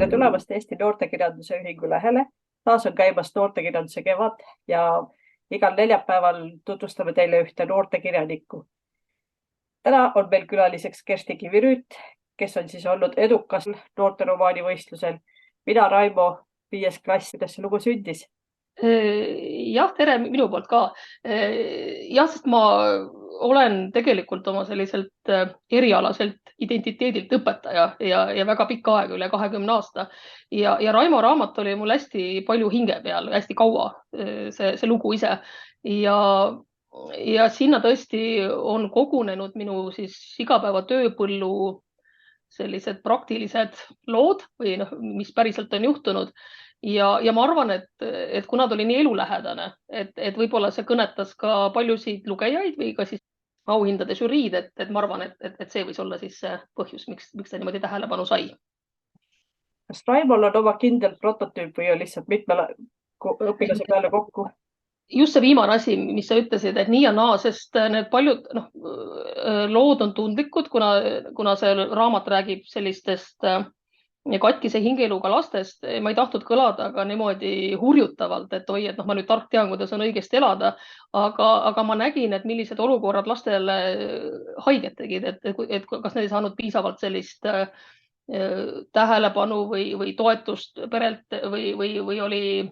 Tere tulemast Eesti Noortekirjanduse Ühingu lehele. Taas on käimas noortekirjanduse kevad ja igal neljapäeval tutvustame teile ühte noortekirjanikku. Täna on meil külaliseks Kersti Kivirüüt, kes on siis olnud edukas noorteromaani võistlusel. Mina, Raimo, 5. klass, kuidas see lugu sündis? Jah, tere minu poolt ka. Jah, sest ma olen tegelikult oma selliselt erialaselt identiteedilt õpetaja ja väga pikka aega, üle 20 aasta. Ja Raimo raamat oli mul hästi palju hinge peal, hästi kaua see lugu ise. Ja sinna tõesti on kogunenud minu siis igapäeva tööpõllu sellised praktilised lood või mis päriselt on juhtunud. Ja ma arvan, et kuna ta oli nii elulähedane, et võib-olla see kõnetas ka paljusid lugejaid või ka siis auhindade žüriid, et ma arvan, et see võis olla siis see põhjus, miks ta niimoodi tähelepanu sai. Kas Raimol on oma kindel prototüüp või on lihtsalt mitme õpilase peale kokku? Just see viimane asi, mis sa ütlesid, et nii ja naa, sest need paljud lood on tundlikud, kuna see raamat räägib sellistest katkise hingeeluga lastest. Ma ei tahtnud kõlada aga niimoodi hurjutavalt, et oi, et ma nüüd tark tean, kuidas on õigesti elada, aga ma nägin, et millised olukorrad lastele haiget tegid, et kas nad ei saanud piisavalt sellist tähelepanu või toetust perelt või oli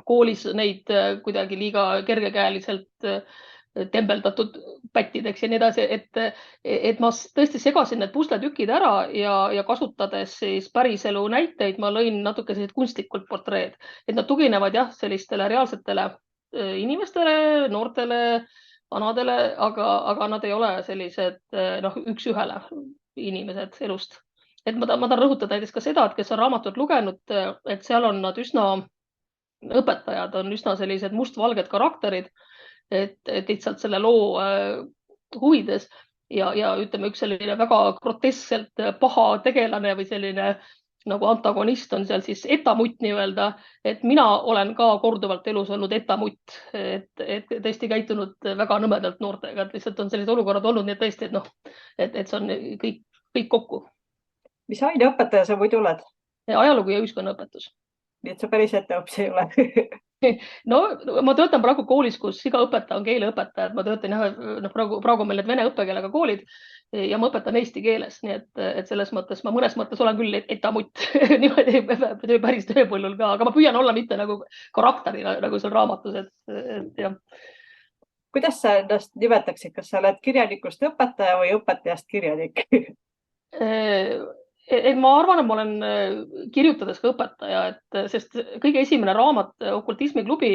koolis neid kuidagi liiga kergekäeliselt tembeldatud pättideks ja nii edasi, et ma tõesti segasin need pusletükid ära ja kasutades siis päriselu näiteid, ma lõin natuke sellised kunstlikult portreed, et nad tuginevad jah, sellistele reaalsetele inimestele, noortele, vanadele, aga nad ei ole sellised üks-ühele inimesed elust. Et ma tahan rõhutada näiteks ka seda, et kes on raamatut lugenud, et seal on nad õpetajad on üsna sellised mustvalged karakterid, et lihtsalt selle loo huvides ja ütleme, üks selline väga groteskselt paha tegelane või selline nagu antagonist on seal siis etamutt nii-öelda, et mina olen ka korduvalt elus olnud etamutt, et tõesti käitunud väga nõmedalt noortega, et lihtsalt on sellised olukorrad olnud, nii et tõesti, et see on kõik kokku. Mis aineõpetaja sa muidu oled? Ajalugu ja ühiskonnaõpetus. Nii et sa päris etteõps ei ole. No ma töötan praegu koolis, kus iga õpetaja on keeleõpetaja, et ma töötan praegu meil need vene õppekeelega koolid ja ma õpetan eesti keeles, nii et selles mõttes ma mõnes mõttes olen küll etamutt niimoodi päris tööpõllul ka, aga ma püüan olla mitte nagu karakterina nagu seal raamatus, et jah. Kuidas sa ennast nimetaksid, kas sa oled kirjanikust õpetaja või õpetajast kirjanik? Ma arvan, et ma olen kirjutades ka õpetaja, sest kõige esimene raamat Okultismiklubi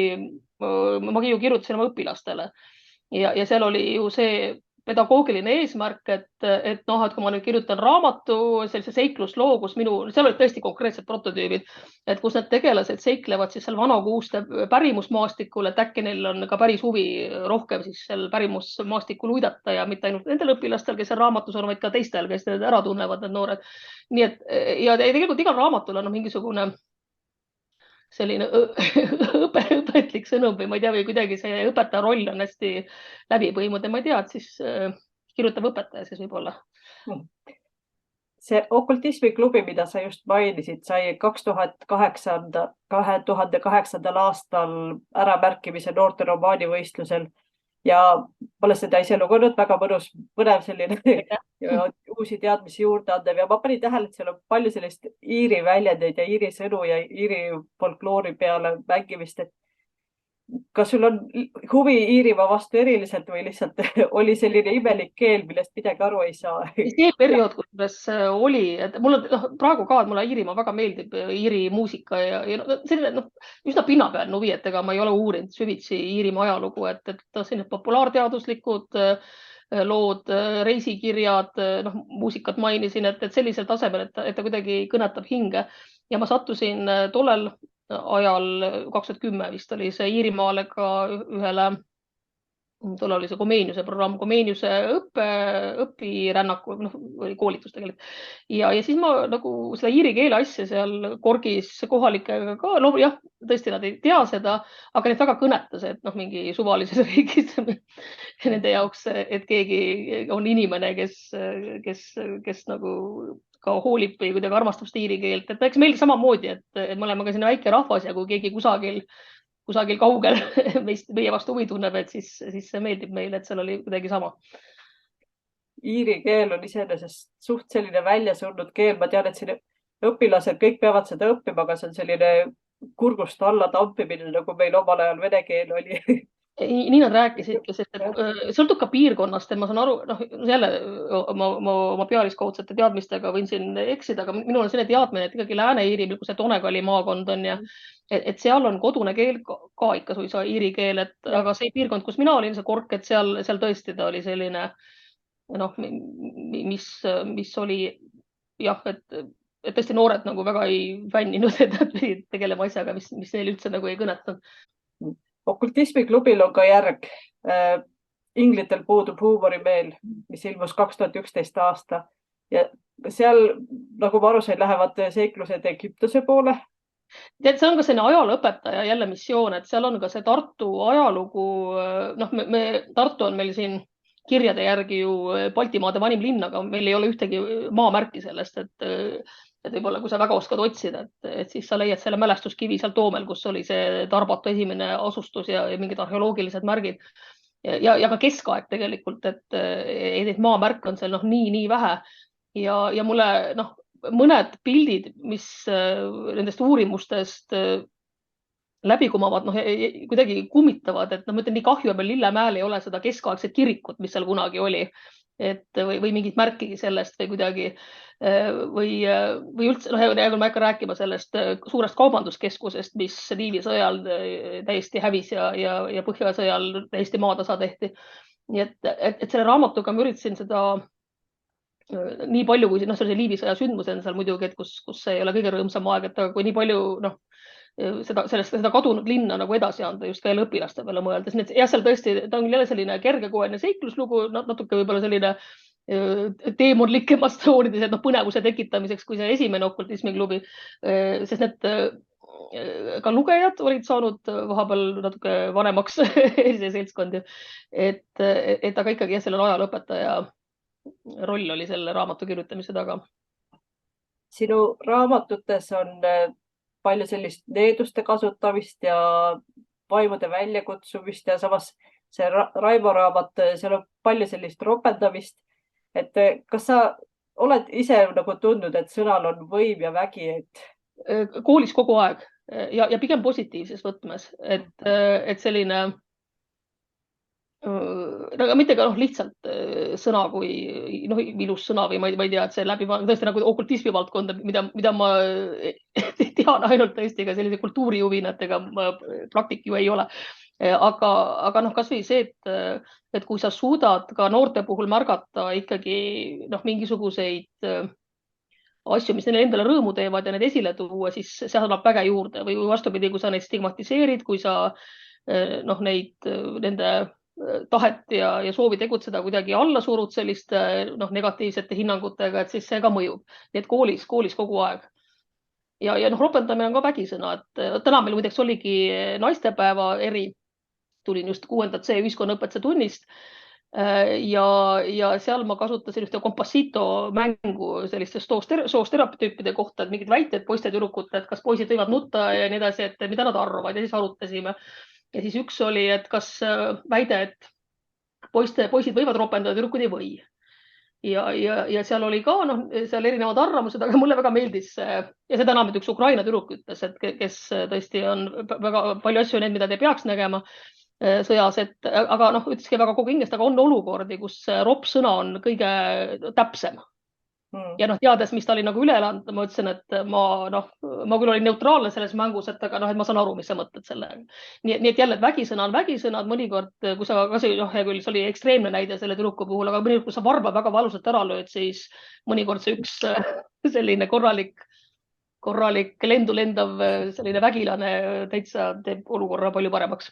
ma ju kirjutasin oma õpilastele ja seal oli ju see pedagoogiline eesmärk, et kui ma nüüd kirjutan raamatu, sellise seiklusloo, kus seal olid tõesti konkreetsed prototüübid, et kus need tegelased seiklevad siis seal vanakuuste pärimusmaastikul, et äkki neil on ka päris huvi rohkem siis seal pärimusmaastikul uidata ja mitte ainult nendel õpilastel, kes seal raamatus on, vaid ka teistel, kes need ära tunnevad, need noored. Nii et ja tegelikult igal raamatul on mingisugune selline õpetlik sõnum või ma ei tea, või kuidagi see õpetaja roll on hästi läbi põimunud ja ma ei tea, et siis kirjutab õpetaja siis võib-olla. See Okultismiklubi, mida sa just mainisid, sai 2008. aastal äramärkimise noorteromaanivõistlusel ja pole seda ise lugenud, väga mõnus, põnev selline uusi teadmisi juurde andev ja ma panin tähele, et seal on palju sellist iiri väljendeid ja iiri sõnu ja iiri folkloori peale mängimist, et kas sul on huvi Iirimaa vastu eriliselt või lihtsalt oli selline imelik keel, millest midagi aru ei saa? See periood, kuidas oli, et mul on praegu ka, et mulle Iirimaa väga meeldib, Iiri muusika ja selline üsna pinnapealne huvi, et ega ma ei ole uurinud süvitsi Iirimaa ajalugu, et selline populaarteaduslikud lood, reisikirjad, muusikat mainisin, et sellisel tasemel, et ta kuidagi kõnetab hinge ja ma sattusin tollel ajal 2010 vist oli see Iirimaale ka ühele, tolle oli see Komeeniuse programm, Komeeniuse õpirännaku, või koolitus tegelikult. Ja siis ma nagu seda iiri keele asja seal Korgis kohalikega ka, jah, tõesti nad ei tea seda, aga neid väga kõnetas, et mingi suvalises riigis nende jaoks, et keegi on inimene, kes nagu ka hoolib või kuidagi armastab seda iiri keelt, et eks meil samamoodi, et me oleme ka selline väike rahvas ja kui keegi kusagil kaugel meie vastu huvi tunneb, et siis see meeldib meile, et seal oli kuidagi sama. Iiri keel on iseenesest suht selline väljasurnud keel. Ma tean, et siin õpilased kõik peavad seda õppima, aga see on selline kurgust alla tampimine, nagu meil omal ajal vene keel oli. Nii nad rääkisidki, sest sõltub ka piirkonnast, et ma saan aru, noh, jälle oma pealiskaudsete teadmistega võin siin eksida, aga minul on selline teadmine, et ikkagi Lääne-Iirimaal, kus see Donegali maakond on ja et seal on kodune keel ka ikka suisa iiri keel, aga see piirkond, kus mina olin, see Cork, et seal tõesti ta oli selline, noh, mis oli jah, et tõesti noored nagu väga ei fänninud, et nad pidid tegelema asjaga, mis neil üldse nagu ei kõnetanud. Okultismiklubil on ka järg. Inglitel puudub huumorimeel, mis ilmus 2011 aasta ja seal, nagu ma aru sain, lähevad seiklused Egiptuse poole. Tead, see on ka selline ajalooõpetaja jälle missioon, et seal on ka see Tartu ajalugu. Noh, Tartu on meil siin kirjade järgi ju Baltimaade vanim linn, aga meil ei ole ühtegi maamärki sellest, et võib-olla kui sa väga oskad otsida, et siis sa leiad selle mälestuskivi seal Toomel, kus oli see Tarbatu esimene asustus ja mingid arheoloogilised märgid ja ka keskaeg tegelikult, et neid maamärke on seal nii vähe ja mulle mõned pildid, mis nendest uurimustest läbi kumavad, kuidagi kummitavad, et ma ütlen, nii kahju, et meil Lillemäel ei ole seda keskaegset kirikut, mis seal kunagi oli. Või mingit märkigi sellest või kuidagi või üldse, ma ei hakka rääkima sellest suurest kaubanduskeskusest, mis Liivi sõjal täiesti hävis ja Põhjasõjal täiesti maatasa tehti. Nii et selle raamatuga ma üritasin seda nii palju, kui see oli Liivi sõja sündmus on seal muidugi, et kus see ei ole kõige rõõmsam aeg, et kui nii palju seda kadunud linna nagu edasi anda just veel õpilaste peale mõeldes. Ja seal tõesti, ta on jälle selline kergekoeline seikluslugu, natuke võib-olla selline teemonlikemast toonides, et põnevuse tekitamiseks kui see esimene okultismiklubi, sest need ka lugejad olid saanud vahepeal natuke vanemaks see seltskond, et aga ikkagi selle ajalooõpetaja roll oli selle raamatu kirjutamise taga. Sinu raamatutes on palju sellist needuste kasutamist ja vaimude väljakutsumist ja samas see Raivo raamat, seal on palju sellist ropendamist. Et kas sa oled ise nagu tundnud, et sõnal on võim ja vägi? Koolis kogu aeg ja pigem positiivses võtmes, et selline aga mitte ka lihtsalt sõna kui ilus sõna või ma ei tea, et see läbi tõesti nagu okultismi valdkonda, mida ma tean ainult tõesti ka sellise kultuurijuvinatega, praktik ju ei ole. Aga kas või see, et kui sa suudad ka noorte puhul märgata ikkagi mingisuguseid asju, mis neile endale rõõmu teevad ja need esile tuua, siis see annab väge juurde või vastupidi, kui sa neid stigmatiseerid, kui sa nende tahet ja soovi tegutseda kuidagi alla surud selliste negatiivsete hinnangutega, et siis see ka mõjub. Nii et koolis kogu aeg. Ja ropendamine on ka vägisõna, et täna meil muideks oligi naistepäeva eri, tulin just 6. C ühiskonnaõpetuse tunnist ja seal ma kasutasin ühte Compassito mängu selliste soostereotüüpide kohta, et mingid väited poiste-tüdrukute, et kas poisid võivad nutta ja nii edasi, et mida nad arvavad ja siis arutasime. Ja siis üks oli, et kas väide, et poisid võivad ropendada, tüdrukud ei või. Ja seal oli ka seal erinevad arvamused, aga mulle väga meeldis ja seda enam, et üks Ukraina tüdruk ütles, et kes tõesti on väga palju asju need, mida te peaks nägema sõjas, aga ütleski väga kogu ingest, aga on olukordi, kus ropp sõna on kõige täpsem. Ja teades, mis ta oli nagu üle elanud, ma ütlesin, et ma küll olin neutraalne selles mängus, et ma saan aru, mis sa mõtled selle. Nii et jälle, et vägisõna on vägisõnad, mõnikord, kui sa küll see oli ekstreemne näide selle tüdruku puhul, aga mõnikord, kui sa varba väga valusalt ära lööd, siis mõnikord see üks selline korralik lendu lendav selline vägilane täitsa teeb olukorra palju paremaks.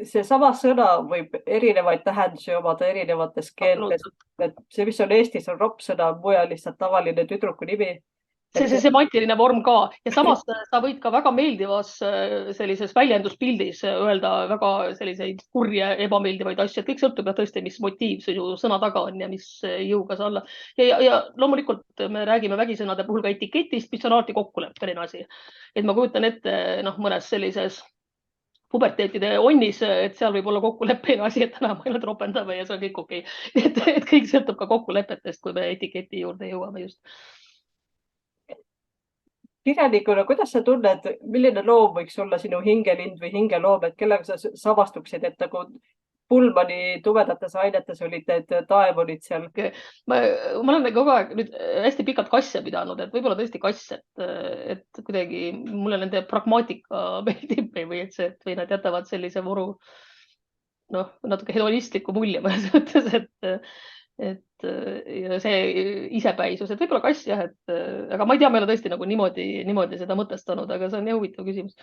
See sama sõna võib erinevaid tähendusi omada erinevates keeltes. See, mis on Eestis on ropp sõna, mujal lihtsalt tavaline tüdruku nimi. see semantiline vorm ka ja samas sa võid ka väga meeldivas sellises väljenduspildis öelda väga selliseid kurje, ebameeldivaid asju, et kõik sõltub ja tõesti, mis motiiv sinu sõna taga on ja mis jõuga sa alla. Ja loomulikult me räägime vägisõnade puhul ka etiketist, mis on alati kokkuleppeline asi. Et ma kujutan ette mõnes sellises puberteetide onnis, et seal võib olla kokkuleppeline asi, et täna ma ainult ropendame ja see on kõik okei. Et kõik sõltub ka kokkulepetest, kui me etiketi juurde jõuame just. Kirjanikuna, kuidas sa tunned, milline loom võiks olla sinu hingelind või hingeloom, et kellega sa savastuksid, et nagu Pullmani tumedates ainetes olid need taemonid seal? Ma olen kogu aeg nüüd hästi pikalt kasse pidanud, et võib-olla tõesti kass, et kuidagi mulle nende pragmaatika meeldib või et see, või nad jätavad sellise voru natuke hedonistliku mulje mõnes mõttes, et ja see isepäisus, et võib-olla kass jah, aga ma ei tea, me ei ole tõesti nagu niimoodi seda mõtestanud, aga see on jah huvitav küsimus.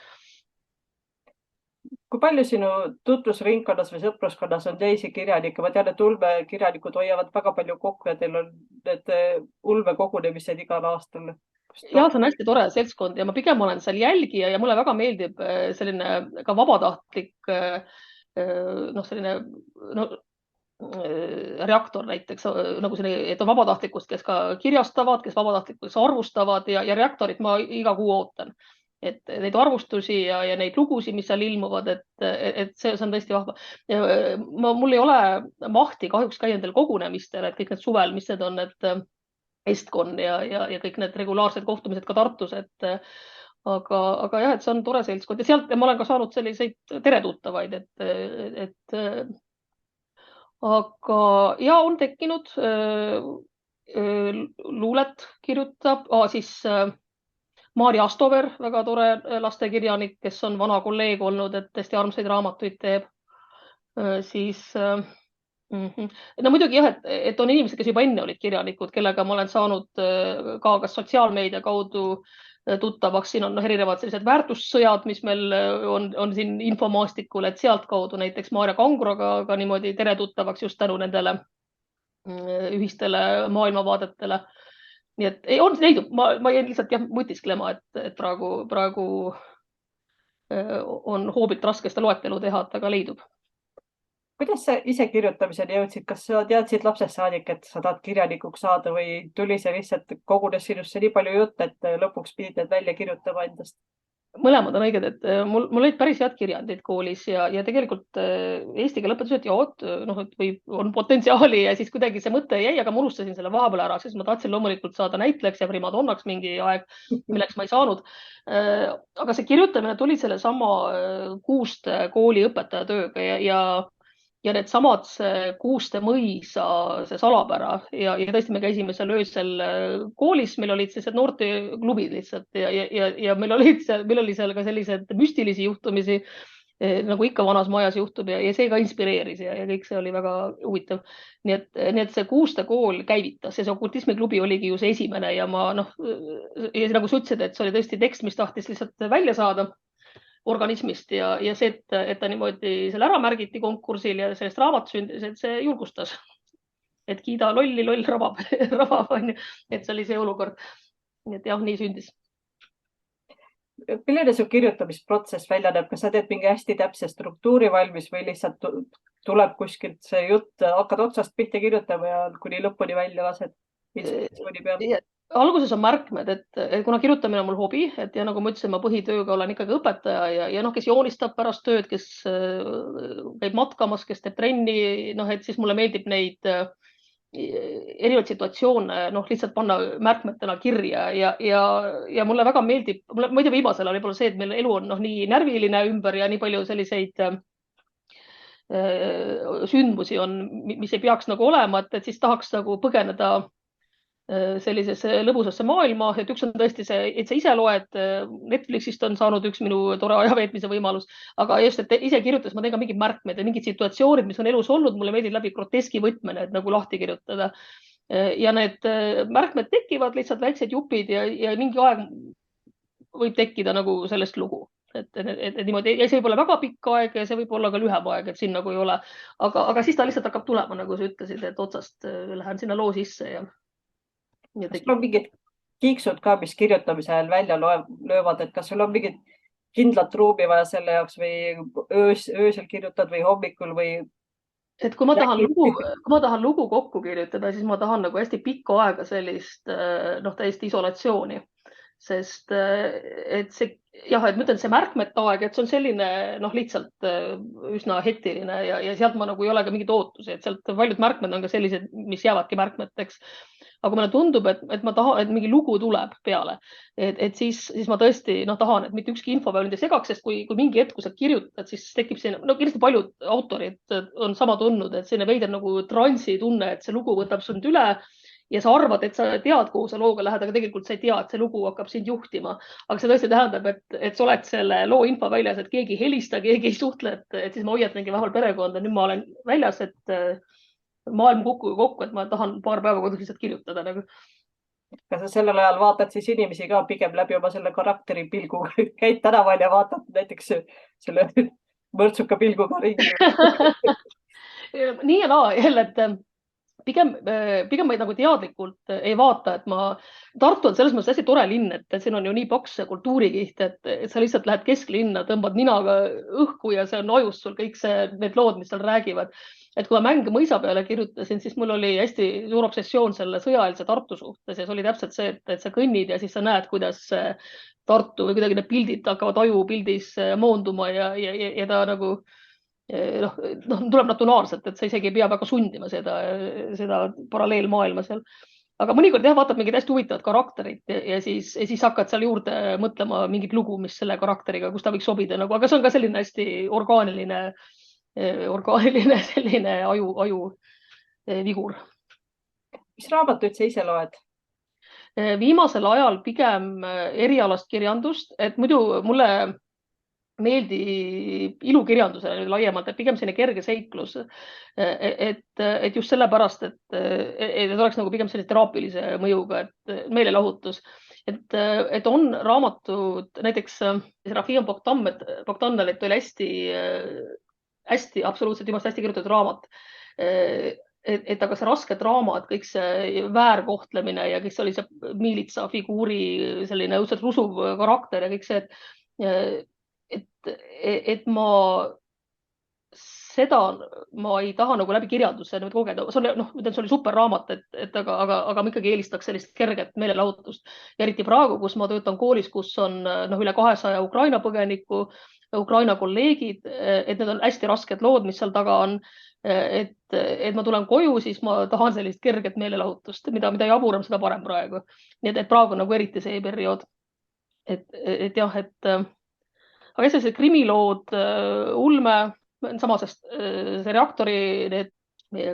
Kui palju sinu tutvusringkonnas või sõpruskonnas on teisi kirjanikke? Ma tean, et ulmekirjanikud hoiavad väga palju kokku ja teil on need ulmekogunemised igal aastal. Ja see on hästi tore seltskond ja ma pigem olen seal jälgija ja mulle väga meeldib selline ka vabatahtlik selline reaktor näiteks, nagu selline, et on vabatahtlikust, kes ka kirjastavad, kes vabatahtlikus arvustavad ja reaktorit ma iga kuu ootan. Et neid arvustusi ja neid lugusid, mis seal ilmuvad, et see on tõesti vahva. Mul ei ole mahti kahjuks käia nendel kogunemistel, et kõik need suvel, mis need on, et Estkon ja kõik need regulaarsed kohtumised ka Tartus, aga jah, et see on tore seltskond ja sealt ma olen ka saanud selliseid teretuttavaid, et aga ja on tekkinud luulet kirjutab, siis Maarja Astover, väga tore lastekirjanik, kes on vana kolleeg olnud, et hästi armsaid raamatuid teeb. Siis no muidugi jah, et on inimesed, kes juba enne olid kirjanikud, kellega ma olen saanud ka kas sotsiaalmeedia kaudu tuttavaks. Siin on erinevad sellised väärtussõjad, mis meil on siin infomaastikul, et sealt kaudu näiteks Maarja Kangroga ka niimoodi tere tuttavaks just tänu nendele ühistele maailmavaadetele. Nii et ei, on leidub, ma jäin lihtsalt jah mõtisklema, et praegu on hoobilt raske seda loetelu teha, aga leidub. Kuidas sa ise kirjutamiseni jõudsid? Kas sa teadsid lapsest saadik, et sa tahad kirjanikuks saada või tuli see lihtsalt kogunes sinusse nii palju jutt, et lõpuks pidid need välja kirjutama endast? Mõlemad on õiged, et mul olid päris head kirjandid koolis ja tegelikult eesti keele õpetus, et või on potentsiaali ja siis kuidagi see mõte jäi, aga ma unustasin selle vahepeal ära, sest ma tahtsin loomulikult saada näitlejaks ja primadonnaks mingi aeg, milleks ma ei saanud. Aga see kirjutamine tuli selle sama Kuuste kooli õpetaja tööga ja need samad Kuuste mõisa see salapära ja tõesti me käisime seal öösel koolis, meil olid sellised noorteklubid lihtsalt ja meil oli seal ka sellised müstilisi juhtumisi, nagu ikka vanas majas juhtub ja see ka inspireeris ja kõik see oli väga huvitav. Nii et see Kuuste kool käivitas ja see okultismiklubi oligi ju see esimene ja ja nagu sa ütlesid, et see oli tõesti tekst, mis tahtis lihtsalt välja saada organismist ja see, et ta niimoodi selle ära märgiti konkursil ja sellest raamat sündis, et see julgustas, et kiida lolli, loll rabab, on ju, et see oli see olukord. Nii et jah, nii sündis. Milline su kirjutamisprotsess välja näeb? Kas sa teed mingi hästi täpse struktuuri valmis või lihtsalt tuleb kuskilt see jutt, hakkad otsast pihta kirjutama ja kuni lõpuni välja lased? Alguses on märkmed, et kuna kirjutamine on mul hobi, et ja nagu ma ütlesin, ma põhitööga olen ikkagi õpetaja ja kes joonistab pärast tööd, kes käib matkamas, kes teeb trenni, et siis mulle meeldib neid erinevaid situatsioone lihtsalt panna märkmetena kirja ja mulle väga meeldib, ma ei tea, viimasel ajal võib-olla see, et meil elu on nii närviline ümber ja nii palju selliseid sündmusi on, mis ei peaks nagu olema, et siis tahaks nagu põgeneda sellisesse lõbusasse maailma, et üks on tõesti see, et sa ise loed, Netflixist on saanud üks minu tore ajaveetmise võimalus, aga just, et ise kirjutades ma teen ka mingid märkmed ja mingid situatsioonid, mis on elus olnud, mulle meeldib läbi groteski võtmene, et nagu lahti kirjutada. Ja need märkmed tekivad lihtsalt väiksed jupid ja mingi aeg võib tekkida nagu sellest lugu. Et niimoodi, ja see võib olla väga pikk aeg ja see võib olla ka lühem aeg, et siin nagu ei ole. Aga siis ta lihtsalt hakkab tulema, nagu sa ütlesid, et otsast lähen sinna loo sisse ja kas on kiiksud ka, mis kirjutamise ajal välja löövad, et kas sul on mingit kindlat ruumi vaja selle jaoks või öösel kirjutad või hommikul või? Et kui ma tahan lugu kokku kirjutada, siis ma tahan nagu hästi pikka aega sellist täiesti isolatsiooni, sest et see jah, et ma ütlen, see märkmete aeg, et see on selline lihtsalt üsna hektiline ja sealt ma nagu ei ole ka mingit ootusi, et sealt paljud märkmed on ka sellised, mis jäävadki märkmeteks. Aga mulle tundub, et ma tahan, et mingi lugu tuleb peale, et siis ma tõesti tahan, et mitte ükski info peal ei segaks, sest kui mingi hetk, kui sa kirjutad, siis tekib siin, kindlasti paljud autorid on sama tundnud, et selline veider nagu transi tunne, et see lugu võtab sind üle ja sa arvad, et sa tead, kuhu sa looga lähed, aga tegelikult sa ei tea, et see lugu hakkab sind juhtima. Aga see tõesti tähendab, et sa oled selle loo info väljas, et keegi ei helista, keegi ei suhtle, et siis ma hoiatangi vähemalt perekonda, nüüd ma olen väljas, et maailm kukkugu kokku, et ma tahan paar päeva kodus lihtsalt kirjutada nagu. Kas sa sellel ajal vaatad siis inimesi ka pigem läbi oma selle karakteri pilgu, käid tänaval ja vaatad näiteks selle mõrtsuka pilguga ringi? Nii ja naa jälle, et pigem ma nagu teadlikult ei vaata, et Tartu on selles mõttes hästi tore linn, et siin on ju nii paks kultuurikiht, et sa lihtsalt lähed kesklinna, tõmbad ninaga õhku ja see on ajus sul kõik need lood, mis seal räägivad. Et kui ma Mänge mõisa peale kirjutasin, siis mul oli hästi suur obsessioon selle sõjaeelse Tartu suhtes ja see oli täpselt see, et sa kõnnid ja siis sa näed, kuidas Tartu või kuidagi need pildid hakkavad ajupildis moonduma ja ta nagu tuleb naturaalselt, et sa isegi ei pea väga sundima seda paralleelmaailma seal. Aga mõnikord jah, vaatad mingid hästi huvitavad karakterit ja siis hakkad seal juurde mõtlema mingit lugu, mis selle karakteriga, kus ta võiks sobida nagu, aga see on ka selline hästi orgaaniline selline aju vigur. Mis raamatuid sa ise loed? Viimasel ajal pigem erialast kirjandust, et muidu mulle meeldib ilukirjandusele laiemalt, et pigem selline kerge seiklus. Et just sellepärast, et oleks nagu pigem sellise teraapilise mõjuga, et meelelahutus. Et on raamatud, näiteks Serafim Bogdanovilt oli hästi, absoluutselt jumast hästi kirjutatud raamat. Et aga see raske draama, et kõik see väärkohtlemine ja kõik see oli see Miilitsa figuuri selline õudselt rusuv karakter ja kõik see, et ma ei taha nagu läbi kirjanduse nüüd kogeda. See oli super raamat, aga ma ikkagi eelistaks sellist kerget meelelahutust. Ja eriti praegu, kus ma töötan koolis, kus on üle 200 Ukraina põgeniku, Ukraina kolleegid, et need on hästi rasked lood, mis seal taga on. Et ma tulen koju, siis ma tahan sellist kerget meelelahutust, mida jaburam, seda parem praegu. Nii et praegu nagu eriti see periood. Et jah, aga sellised krimilood, ulme, samasest see Reaktori, need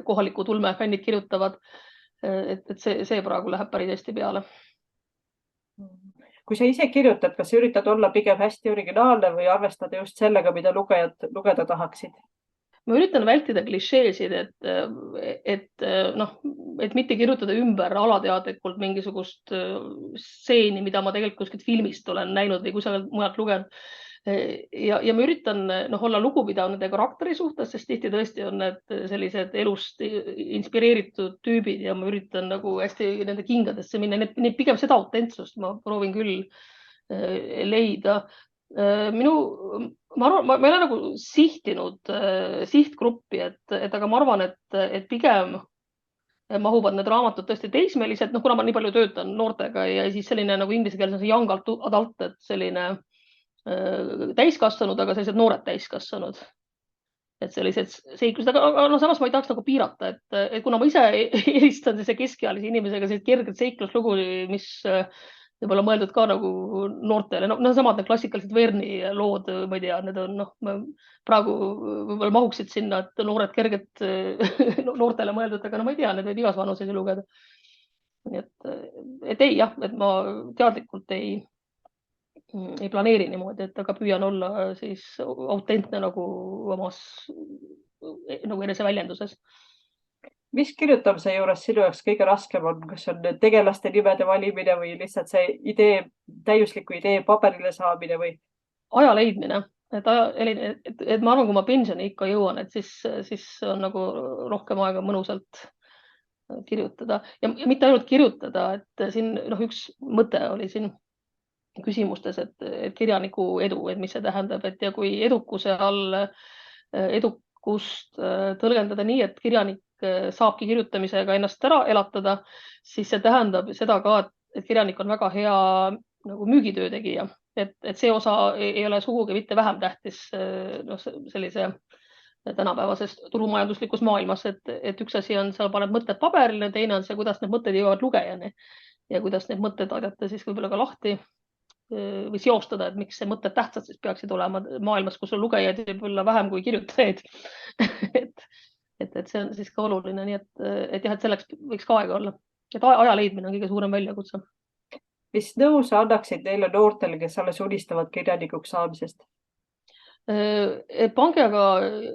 kohalikud ulmefännid kirjutavad, et see praegu läheb päris hästi peale. Kui sa ise kirjutad, kas sa üritad olla pigem hästi originaalne või arvestada just sellega, mida lugejad lugeda tahaksid? Ma üritan vältida klišeesid, et mitte kirjutada ümber alateadlikult mingisugust stseeni, mida ma tegelikult kuskilt filmist olen näinud või kusagilt mujalt lugenud. Ja ma üritan olla lugupidav nende karakteri suhtes, sest tihti tõesti on need sellised elust inspireeritud tüübid ja ma üritan nagu hästi nende kingadesse minna. Need pigem seda autentsust ma proovin küll leida. Ma ei ole nagu sihtinud sihtgruppi, aga ma arvan, et pigem mahuvad need raamatud tõesti teismelised, kuna ma nii palju töötan noortega ja siis selline nagu inglise keeles on young adult, et selline täiskasvanud, aga sellised noored täiskasvanud. Et sellised seiklused, aga samas ma ei tahaks nagu piirata, et kuna ma ise eelistan keskealise inimesega sellised kerged seikluslugu, mis võib-olla mõeldud ka nagu noortele, samad need klassikalised Verni lood, ma ei tea, need on praegu võib-olla mahuksid sinna, et noored kerged noortele mõeldud, aga ma ei tea, need võib igas vanuses lugeda. Nii et ei jah, et ma teadlikult ei planeeri niimoodi, et aga püüan olla siis autentne nagu omas nagu eneseväljenduses. Mis kirjutamise juures sinu jaoks kõige raskem on? Kas on tegelaste nimede valimine või lihtsalt see täiusliku idee paberile saamine või? Aja leidmine. Et ma arvan, kui ma pensioni ikka jõuan, et siis on nagu rohkem aega mõnusalt kirjutada ja mitte ainult kirjutada, et siin üks mõte oli siin küsimustes, et kirjaniku edu, et mis see tähendab, et ja kui edukuse all edukust tõlgendada nii, et kirjanik saabki kirjutamisega ennast ära elatada, siis see tähendab seda ka, et kirjanik on väga hea nagu müügitöö tegija, et see osa ei ole sugugi mitte vähem tähtis sellise tänapäevases turumajanduslikus maailmas, et üks asi on, sa paned mõtted paberile, teine on see, kuidas need mõtted jõuavad lugejani ja kuidas need mõtted aidata siis võib-olla ka lahti või seostada, et miks see mõtted tähtsad siis peaksid olema maailmas, kus on lugejaid võib-olla vähem kui kirjutajaid et see on siis ka oluline, nii et jah, et selleks võiks ka aega olla. Et aja leidmine on kõige suurem väljakutse. Mis nõu sa annaksid neile noortele, kes alles unistavad kirjanikuks saamisest? Pange aga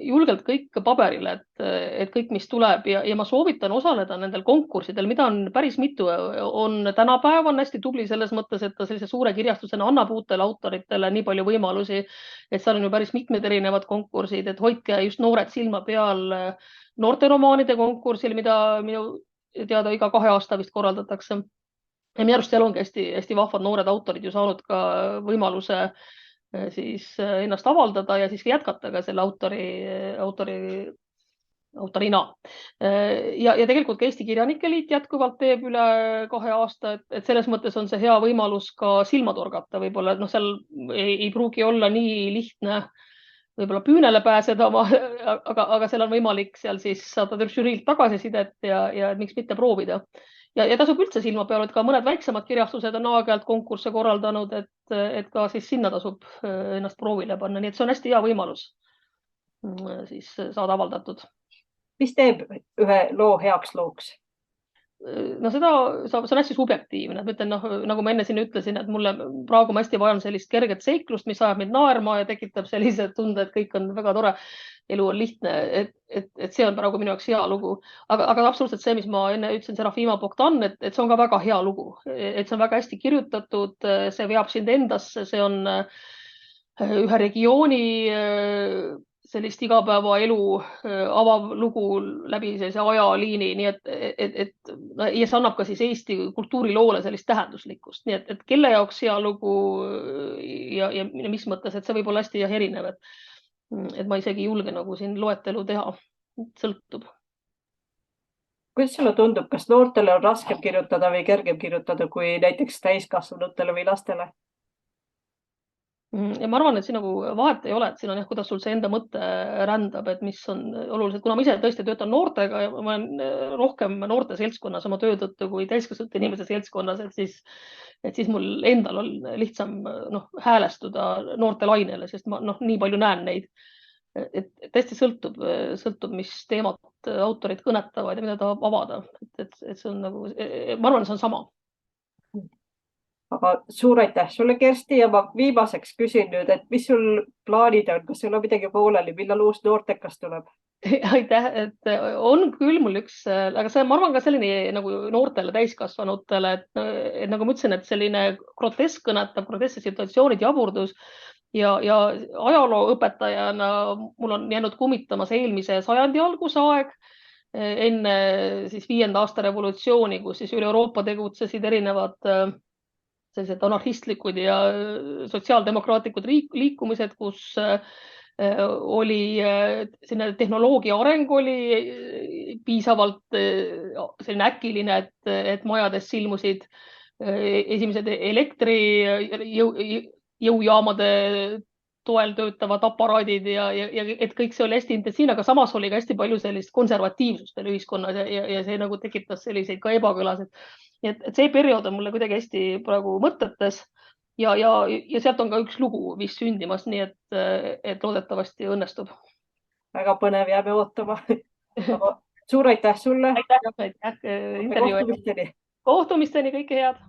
julgelt kõik paberile, et kõik, mis tuleb ja ma soovitan osaleda nendel konkurssidel, mida on päris mitu. Tänapäev on hästi tubli selles mõttes, et ta sellise suure kirjastusena annab uutele autoritele nii palju võimalusi, et seal on ju päris mitmed erinevad konkursid, et hoidke just noored silma peal noorteromaanide konkursil, mida minu teada iga 2 aasta vist korraldatakse. Ja minu arust seal ongi hästi vahvad noored autorid ju saanud ka võimaluse siis ennast avaldada ja siis jätkata ka selle autorina. Ja tegelikult ka Eesti Kirjanike Liit jätkuvalt teeb üle 2 aasta, et selles mõttes on see hea võimalus ka silma torgata võib-olla, et seal ei pruugi olla nii lihtne võib-olla püünele pääseda, aga seal on võimalik seal siis saada žüriilt tagasisidet ja miks mitte proovida. Ja tasub üldse silma peal, et ka mõned väiksemad kirjastused on aeg-ajalt konkursse korraldanud, et ka siis sinna tasub ennast proovile panna. Nii et see on hästi hea võimalus siis saada avaldatud. Mis teeb ühe loo heaks looks? See on hästi subjektiivne. Ma ütlen, nagu ma enne siin ütlesin, et mulle praegu ma hästi vajan sellist kerget seiklust, mis ajab mind naerma ja tekitab sellise tunde, et kõik on väga tore. Elu on lihtne, et see on praegu minu jaoks hea lugu. Aga absoluutselt see, mis ma enne ütlesin, Serafima Bogdan, et see on ka väga hea lugu. Et see on väga hästi kirjutatud, see veab sind endasse, see on ühe regiooni sellist igapäevaelu avav lugu läbi sellise ajaliini, nii et ja see annab ka siis Eesti kultuuriloole sellist tähenduslikkust, nii et kelle jaoks hea lugu ja mis mõttes, et see võib olla hästi erinev, et ma isegi ei julge nagu siin loetelu teha, sõltub. Kuidas sulle tundub, kas noortele on raskem kirjutada või kergem kirjutada kui näiteks täiskasvanutele või lastele? Ja ma arvan, et siin nagu vahet ei ole, et siin on kuidas sul see enda mõte rändab, et mis on oluliselt, kuna ma ise tõesti töötan noortega ja ma olen rohkem noorte seltskonnas oma töö tõttu kui täiskasvanud inimese seltskonnas, et siis mul endal on lihtsam häälestuda noorte lainele, sest ma nii palju näen neid. Et tõesti sõltub, mis teemat autorid kõnetavad ja mida tahab avada. Et see on nagu, ma arvan, see on sama. Aga suur aitäh sulle, Kersti, ja ma viimaseks küsin nüüd, et mis sul plaanid on, kas sul on midagi pooleli, millal uus noortekas tuleb? Aitäh, et on küll mul üks, aga see, ma arvan ka selline nagu noortele täiskasvanutele, et nagu ma ütlesin, et selline grotesk kõnetab, grotesksed situatsioonid, jaburdus ja ajalooõpetajana mul on jäänud kummitama see eelmise sajandi algusaeg, enne siis 5. aasta revolutsiooni, kus siis üle Euroopa tegutsesid erinevad sellised anarhistlikud ja sotsiaaldemokraatlikud liikumised, kus oli selline tehnoloogia areng oli piisavalt selline äkiline, et majades silmusid esimesed elektrijõujaamade toel töötavad aparaadid ja et kõik see oli hästi intensiivne, aga samas oli ka hästi palju sellist konservatiivsust ühiskonnas ja see nagu tekitas selliseid ka ebakõlasid. Et see periood on mulle kuidagi hästi praegu mõtetes ja sealt on ka üks lugu vist sündimas, nii et loodetavasti õnnestub. Väga põnev, jääme ootama. Suur aitäh sulle. Aitäh. Kohtumisteni. Kohtumisteni, kõike head.